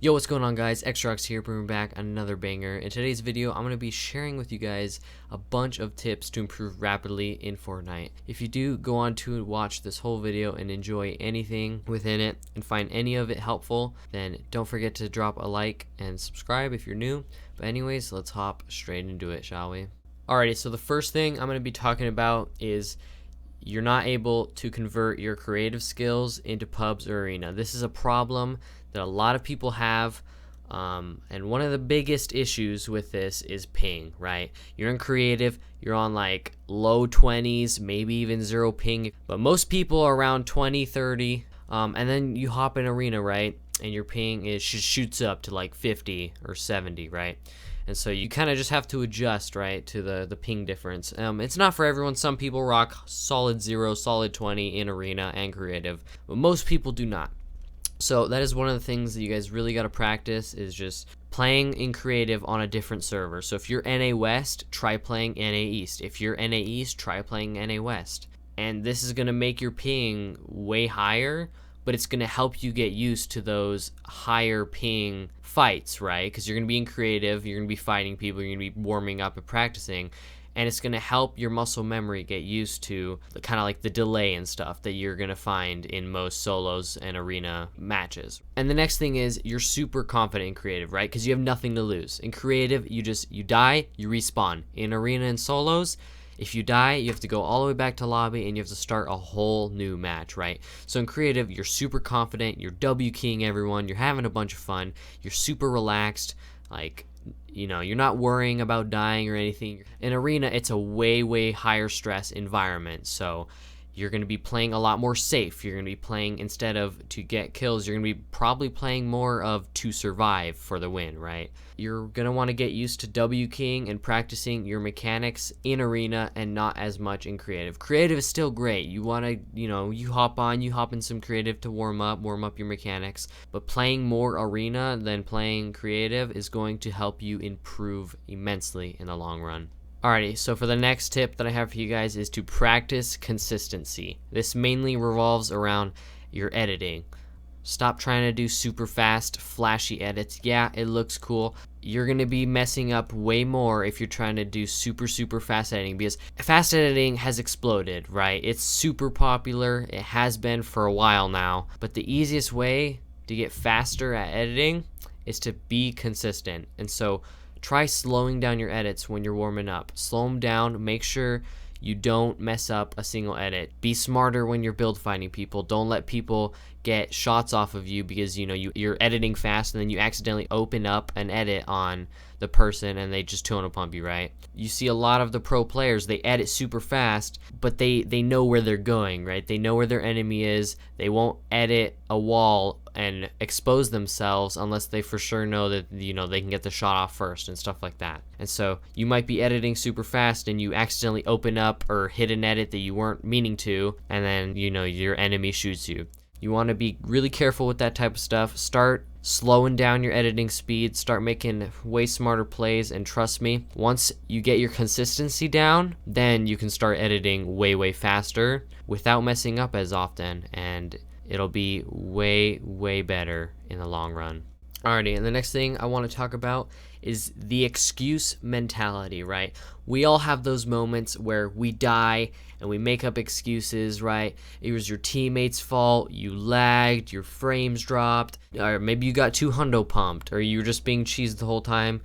Yo, what's going on, guys? Exryox here, bringing back another banger. In today's video, I'm going to be sharing with you guys a bunch of tips to improve rapidly in Fortnite. If you do go on to watch this whole video and enjoy anything within it and find any of it helpful, then don't forget to drop a like and subscribe if you're new. But anyways, let's hop straight into it, shall we? Alrighty, so the first thing I'm going to be talking about is you're not able to convert your creative skills into pubs or arena. This is a problem that a lot of people have, and one of the biggest issues with this is ping, right? You're in creative, you're on like low 20s, maybe even 0 ping, but most people are around 20, 30, and then you hop in arena, right? And your ping shoots up to like 50 or 70, right? And so you kind of just have to adjust, right, to the ping difference. It's not for everyone. Some people rock solid 0, solid 20 in arena and creative, but most people do not. So that is one of the things that you guys really got to practice, is just playing in creative on a different server. So if you're NA West, try playing NA East. If you're NA East, try playing NA West. And this is going to make your ping way higher, but it's going to help you get used to those higher ping fights, right? Because you're going to be in creative, you're going to be fighting people, you're going to be warming up and practicing, and it's going to help your muscle memory get used to the kind of like the delay and stuff that you're going to find in most solos and arena matches. And the next thing is you're super confident in creative, right? Because you have nothing to lose. In creative, you die, you respawn. In arena and solos, if you die, you have to go all the way back to lobby and you have to start a whole new match, right? So in creative, you're super confident, you're W keying everyone, you're having a bunch of fun, you're super relaxed, like, you know, you're not worrying about dying or anything. In arena, it's a way higher stress environment, so you're going to be playing a lot more safe. You're going to be playing, instead of to get kills, you're going to be probably playing more of to survive for the win, right? You're going to want to get used to W keying and practicing your mechanics in arena and not as much in creative. Creative is still great. You want to, you hop in some creative to warm up your mechanics, but playing more arena than playing creative is going to help you improve immensely in the long run. Alrighty, so for the next tip that I have for you guys is to practice consistency. This mainly revolves around your editing. Stop trying to do super fast, flashy edits. Yeah, it looks cool. You're going to be messing up way more if you're trying to do super fast editing, because fast editing has exploded, right? It's super popular. It has been for a while now. But the easiest way to get faster at editing is to be consistent. And so try slowing down your edits when you're warming up. Slow them down. Make sure you don't mess up a single edit. Be smarter when you're build fighting people. Don't let people get shots off of you because you're editing fast and then you accidentally open up an edit on the person and they just tone pump you, right? You see a lot of the pro players, they edit super fast, but they know where they're going, right? They know where their enemy is. They won't edit a wall and expose themselves unless they for sure know that they can get the shot off first and stuff like that. And so you might be editing super fast and you accidentally open up or hit an edit that you weren't meaning to, and then your enemy shoots you. You want to be really careful with that type of stuff. Start slowing down your editing speed, start making way smarter plays, and trust me, once you get your consistency down, then you can start editing way faster without messing up as often, and it'll be way better in the long run. Alrighty, and the next thing I want to talk about is the excuse mentality, right? We all have those moments where we die and we make up excuses, right? It was your teammate's fault, you lagged, your frames dropped, or maybe you got too hundo pumped, or you were just being cheesed the whole time.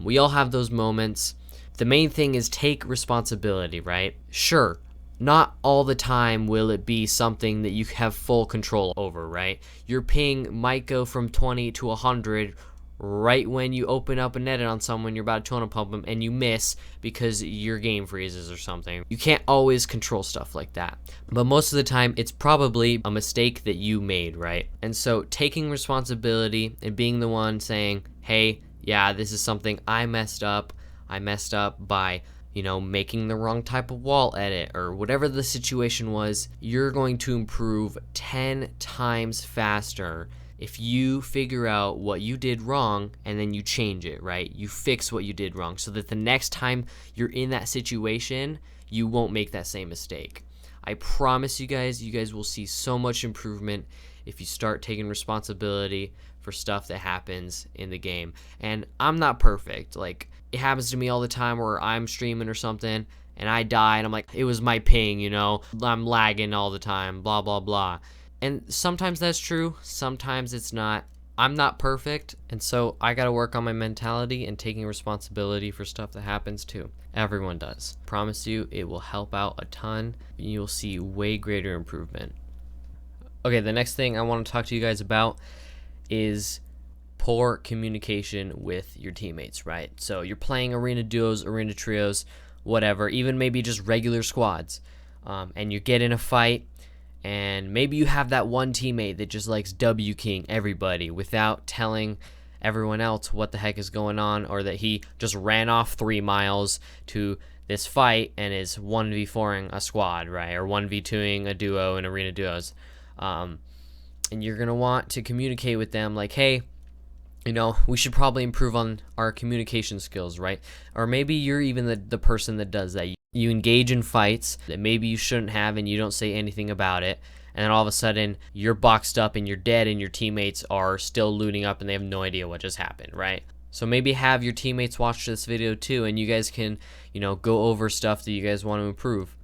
We all have those moments. The main thing is take responsibility, right? Sure, not all the time will it be something that you have full control over, right? Your ping might go from 20 to 100 right when you open up an edit on someone, you're about to tone pump them, and you miss because your game freezes or something. You can't always control stuff like that. But most of the time, it's probably a mistake that you made, right? And so taking responsibility and being the one saying, hey, yeah, this is something I messed up. I messed up by making the wrong type of wall edit, or whatever the situation was, you're going to improve 10 times faster if you figure out what you did wrong and then you change it, right? You fix what you did wrong so that the next time you're in that situation, you won't make that same mistake. I promise you guys will see so much improvement if you start taking responsibility for stuff that happens in the game. And I'm not perfect. Like, it happens to me all the time where I'm streaming or something and I die and I'm like, it was my ping, you know, I'm lagging all the time, blah, blah, blah. And sometimes that's true, sometimes it's not. I'm not perfect, and so I gotta work on my mentality and taking responsibility for stuff that happens too. Everyone does. Promise you, it will help out a ton. You'll see way greater improvement. Okay, the next thing I want to talk to you guys about is poor communication with your teammates, right? So you're playing arena duos, arena trios, whatever, even maybe just regular squads, and you get in a fight, and maybe you have that one teammate that just likes W King everybody without telling everyone else what the heck is going on, or that he just ran off 3 miles to this fight and is 1v4ing a squad, right? Or 1v2ing a duo in arena duos. And you're going to want to communicate with them like, hey, you know, we should probably improve on our communication skills, right? Or maybe you're even the person that does that. You engage in fights that maybe you shouldn't have and you don't say anything about it. And then all of a sudden you're boxed up and you're dead and your teammates are still looting up and they have no idea what just happened, right? So maybe have your teammates watch this video too, and you guys can, you know, go over stuff that you guys want to improve.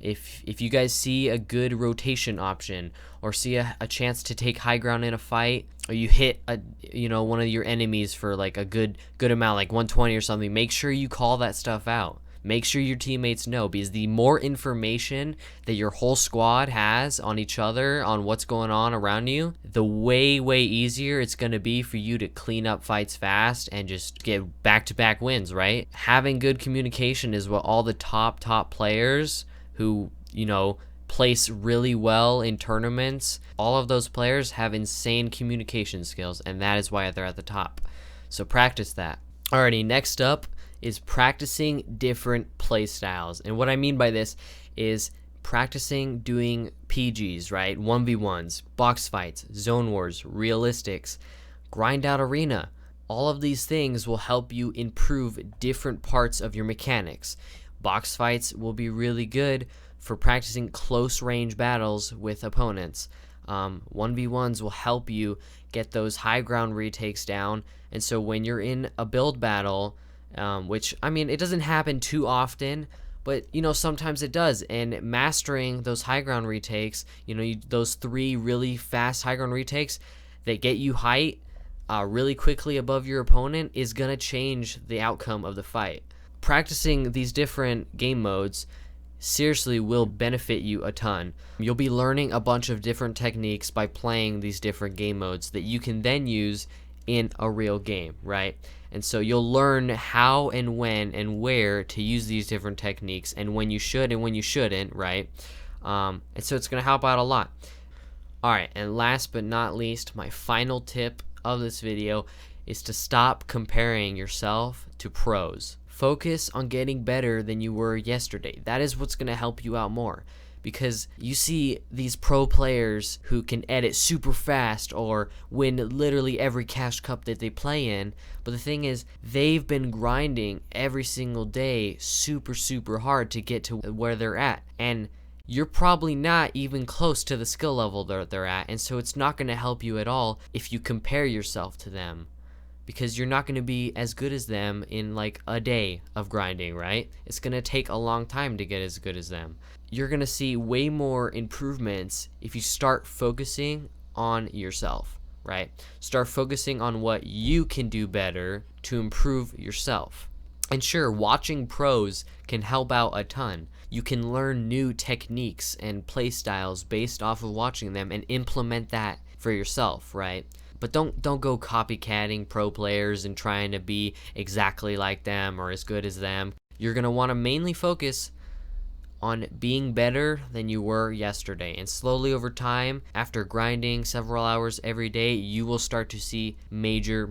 If you guys see a good rotation option, or see a chance to take high ground in a fight, or you hit one of your enemies for like a good amount, like 120 or something, make sure you call that stuff out. Make sure your teammates know, because the more information that your whole squad has on each other, on what's going on around you, the way easier it's going to be for you to clean up fights fast and just get back-to-back wins, right? Having good communication is what all the top players who, you know, place really well in tournaments, all of those players have insane communication skills, and that is why they're at the top. So practice that. Alrighty, next up is practicing different play styles. And what I mean by this is practicing doing PGs, right? 1v1s, box fights, zone wars, realistics, grind out arena. All of these things will help you improve different parts of your mechanics. Box fights will be really good for practicing close range battles with opponents. 1v1s will help you get those high ground retakes down, and so when you're in a build battle, which, I mean, it doesn't happen too often, but, you know, sometimes it does, and mastering those high ground retakes, you know, those 3 really fast high ground retakes that get you height really quickly above your opponent is gonna change the outcome of the fight. Practicing these different game modes seriously will benefit you a ton. You'll be learning a bunch of different techniques by playing these different game modes that you can then use in a real game, right? And so you'll learn how and when and where to use these different techniques, and when you should and when you shouldn't, right? And so it's going to help out a lot. Alright, and last but not least, my final tip of this video is to stop comparing yourself to pros. Focus on getting better than you were yesterday. That is what's going to help you out more, because you see these pro players who can edit super fast or win literally every cash cup that they play in, but the thing is, they've been grinding every single day super hard to get to where they're at, and you're probably not even close to the skill level that they're at, and so it's not going to help you at all if you compare yourself to them, because you're not going to be as good as them in like a day of grinding, right? It's going to take a long time to get as good as them. You're going to see way more improvements if you start focusing on yourself, right? Start focusing on what you can do better to improve yourself. And sure, watching pros can help out a ton. You can learn new techniques and play styles based off of watching them and implement that for yourself, right? But don't go copycatting pro players and trying to be exactly like them or as good as them. You're going to want to mainly focus on being better than you were yesterday. And slowly over time, after grinding several hours every day, you will start to see major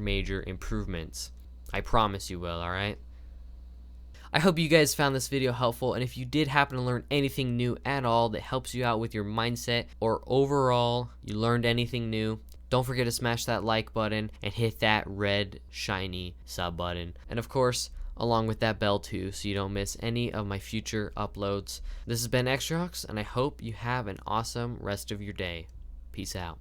improvements. I promise you will, alright? I hope you guys found this video helpful, and if you did happen to learn anything new at all that helps you out with your mindset, or overall you learned anything new, don't forget to smash that like button and hit that red shiny sub button. And of course, along with that bell too, so you don't miss any of my future uploads. This has been Exryox, and I hope you have an awesome rest of your day. Peace out.